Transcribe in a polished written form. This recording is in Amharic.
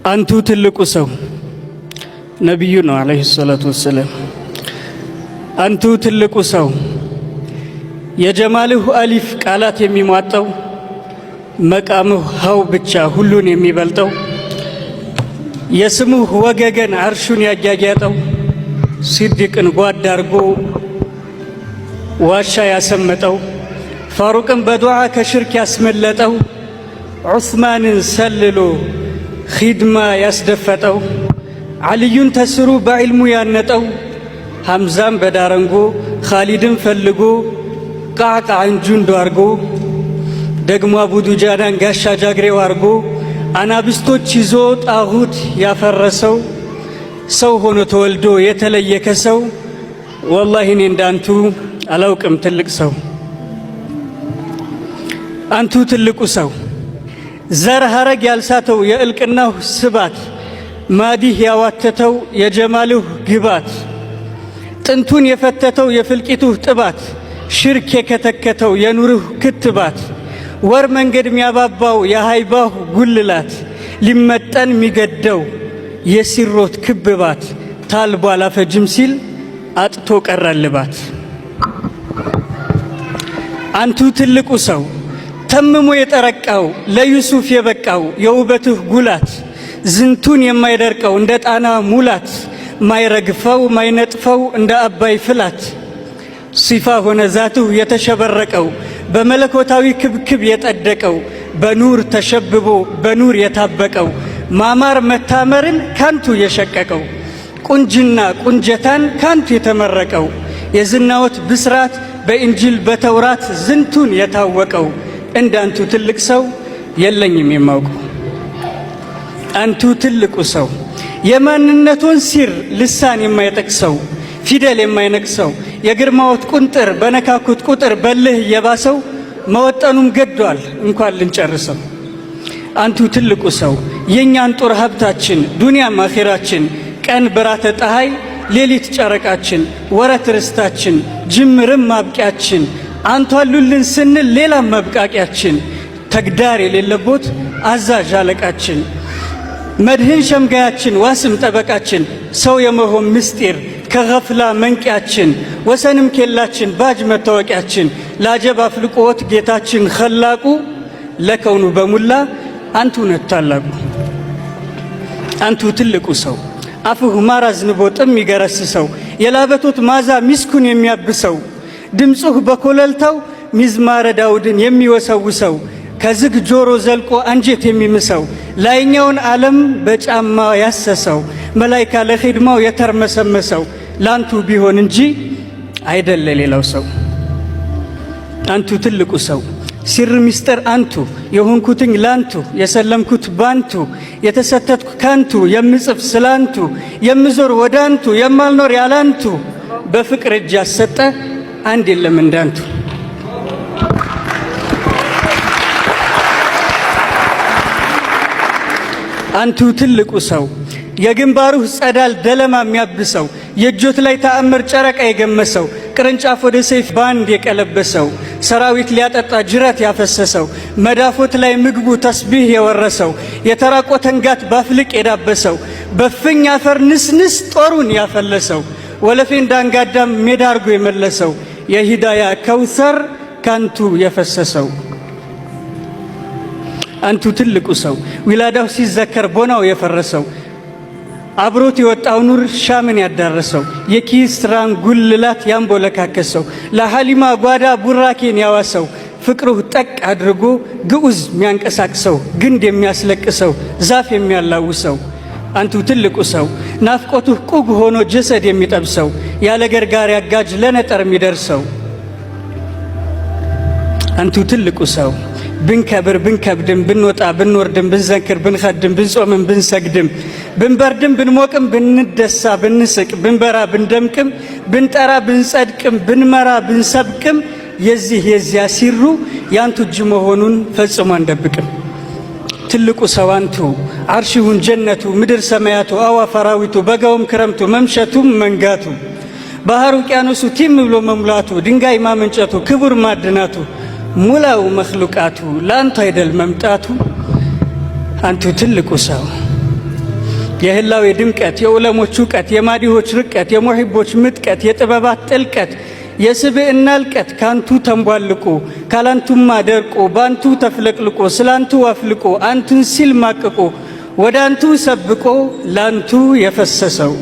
አንቱ ትልቁ ሰው ነብዩ ነው አለይሂ ሰላቱ ወሰለም። አንቱ ትልቁ ሰው የጀማልሁ አሊፍ ቃላት የሚሟጠው መቃምሁ ሀው ብቻ ሁሉን የሚበልጠው የስሙህ ወገገን አርሹን ያጋጋጠው ሲድቅን ጓድ አርጎ ዋሻ ያሰመጠው ፋሩቅን በዱዓ ከሽርክ ያስመለጠው ዑስማንን ሰልሎ ኺድማ ያስደፈጠው ዓልዩን ተስሩ በዕልሙ ያነጠው ሐምዛን በዳረንጎ ኻሊድን ፈልጎ ቃዕቃዕን ጁንዶ አርጎ ደግሞ አቡ ዱጃናን ጋሻ ጃግሬው አርጎ አናብስቶች ይዞ ጣሁት ያፈረሰው ሰው ሆኖ ተወልዶ የተለየ ከሰው ወላሂ እኔ እንዳንቱ አላውቅም ትልቅ ሰው። አንቱ ትልቁ ሰው ዘር ሐረግ ያልሳተው የእልቅናሁ ስባት ማዲህ ያዋተተው የጀማልሁ ግባት ጥንቱን የፈተተው የፍልቂቱህ ጥባት ሽርክ የከተከተው የኑርህ ክትባት ወር መንገድ ሚያባባው የሃይባሁ ጉልላት ሊመጠን ሚገደው የሲሮት ክብባት ታልቦ አላፈጅም ሲል አጥቶ ቀረልባት። አንቱ ትልቁ ሰው ተምሞ የጠረቃው ለዩሱፍ የበቃው የውበትህ ጉላት ዝንቱን የማይደርቀው እንደ ጣና ሙላት ማይረግፈው ማይነጥፈው እንደ አባይ ፍላት ሲፋ ሆነ ዛትሁ የተሸበረቀው በመለኮታዊ ክብክብ የጠደቀው በኑር ተሸብቦ በኑር የታበቀው ማማር መታመርን ካንቱ የሸቀቀው ቁንጅና ቁንጀታን ካንቱ የተመረቀው የዝናወት ብስራት በኢንጂል በተውራት ዝንቱን የታወቀው እንዳንቱ ትልቅ ሰው የለኝም የማውቀው። አንቱ ትልቁ ሰው የማንነቱን ሲር ልሳን የማይጠቅሰው ፊደል የማይነቅሰው የግርማዎት ቁንጥር በነካኩት ቁጥር በልህ የባሰው መወጠኑም ገዷል እንኳን ልንጨርሰው። አንቱ ትልቁ ሰው የኛን ጦር ሀብታችን ዱንያም አኺራችን ቀን ብራተ ፀሐይ ሌሊት ጨረቃችን ወረት ርስታችን ጅምርም ማብቂያችን አንቱ አሉልን ስንል ሌላም መብቃቂያችን ተግዳር የሌለቦት አዛዥ አለቃችን መድህን ሸምጋያችን ዋስም ጠበቃችን ሰው የመሆን ምስጢር ከገፍላ መንቂያችን ወሰንም ኬላችን ባጅ መታወቂያችን ለአጀብ አፍልቆት ጌታችን ኸላቁ ለከውኑ በሙላ አንቱ ነት ታላቁ። አንቱ ትልቁ ሰው አፍሁ ማር አዝንቦ ጥም ይገረስሰው የላበቶት ማዛ ሚስኩን የሚያብሰው ድምፁህ በኮለልታው ሚዝማረ ዳውድን የሚወሰውሰው ከዝግ ጆሮ ዘልቆ አንጀት የሚምሰው ላይኛውን ዓለም በጫማ ያሰሰው መላይካ ለኺድማው የተርመሰመሰው ላንቱ ቢሆን እንጂ አይደለ ሌላው ሰው። አንቱ ትልቁ ሰው ሲር ሚስጥር አንቱ የሆንኩትኝ ላንቱ የሰለምኩት ባንቱ የተሰተትኩ ካንቱ የምጽፍ ስላንቱ የምዞር ወዳንቱ የማልኖር ያላንቱ በፍቅር እጅ ያሰጠ አንድ የለም እንዳንቱ። አንቱ ትልቁ ሰው የግንባሩህ ጸዳል ደለማ የሚያብሰው የእጆት ላይ ተአምር ጨረቃ የገመሰው ቅርንጫፍ ወደ ሰይፍ ባንድ የቀለበሰው ሰራዊት ሊያጠጣ ጅረት ያፈሰሰው መዳፎት ላይ ምግቡ ተስቢህ የወረሰው የተራቆተን ጋት ባፍልቅ የዳበሰው በፍኝ አፈር ንስንስ ጦሩን ያፈለሰው ወለፌ እንዳንጋዳም ሜዳ አርጎ የመለሰው የሂዳያ ከውሰር ካንቱ የፈሰሰው። አንቱ ትልቁ ሰው ዊላዳው ሲዘከር ቦናው የፈረሰው አብሮት የወጣው ኑር ሻምን ያዳረሰው የኪስራን ጉልላት ያንቦለካከሰው ለሐሊማ ጓዳ ቡራኬን ያዋሰው ፍቅሩህ ጠቅ አድርጎ ግዑዝ የሚያንቀሳቅሰው ግንድ የሚያስለቅሰው ዛፍ የሚያላውሰው። አንቱ ትልቁ ሰው ናፍቆቱህ ቁግ ሆኖ ጀሰድ የሚጠብሰው ያለ ገርጋሪ አጋጅ ለነጠር የሚደርሰው። አንቱ ትልቁ ሰው ብንከብር ብንከብድም ብንወጣ ብንወርድም ብንዘንክር ብንኸድም ብንጾምም ብንሰግድም ብንበርድም ብንሞቅም ብንደሳ ብንስቅ ብንበራ ብንደምቅም ብንጠራ ብንጸድቅም ብንመራ ብንሰብቅም የዚህ የዚያ ሲሩ ያንቱ እጅ መሆኑን ፈጽሞ አንደብቅም። ትልቁ ሰው አንቱ አርሺውን ጀነቱ ምድር ሰማያቱ አዕዋፍ አራዊቱ በጋውም ክረምቱ መምሸቱም መንጋቱ ባህር ውቅያኖሱ ቲም ብሎ መሙላቱ ድንጋይ ማመንጨቱ ክቡር ማዕድናቱ ሙላው መኽሉቃቱ ለአንቱ አይደል መምጣቱ። አንቱ ትልቁ ሰው የህላዌ ድምቀት የዑለሞች እውቀት የማዲሆች ርቀት የሙሂቦች ምጥቀት የጥበባት ጥልቀት የስብዕና ልቀት ካንቱ ተንቧልቆ ካላንቱማ ደርቆ ባንቱ ተፍለቅልቆ ስላንቱ አፍልቆ አንቱን ሲል ማቅቆ ወደ አንቱ ሰብቆ ላንቱ የፈሰሰው